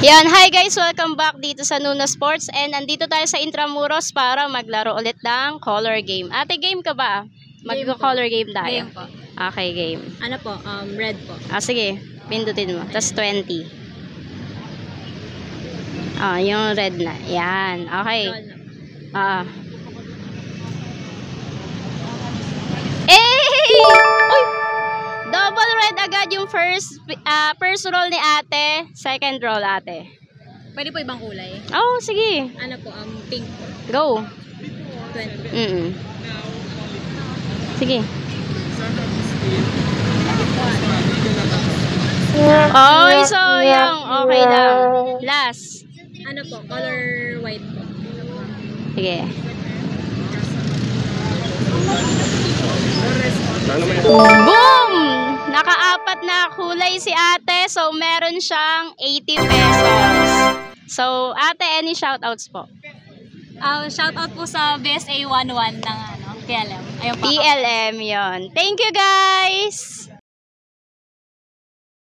Yan, hi guys, welcome back dito sa Nuno Sports and andito tayo sa Intramuros para maglaro ulit ng color game. Ate, game ka ba? Mag-color game tayo. Game po. Okay, game. Ano po? Red po. Sige, pindutin mo. Tapos 20. Yung red na. Yan, okay. Uy! Double red agad yung first roll ni ate. Second roll ate. Pwede po ibang kulay. Oh, sige. Ano po? Pink po. Go. 20. Sige. Oy, sayang. Okay lang. Last. Ano po? Color white po. Sige. Boom! Naka-apat na kulay si ate. So, meron siyang 80 pesos. So, ate, any shoutouts po? Shoutout po sa BSA 11 ng PLM. Ayun po. PLM yon. Thank you, guys!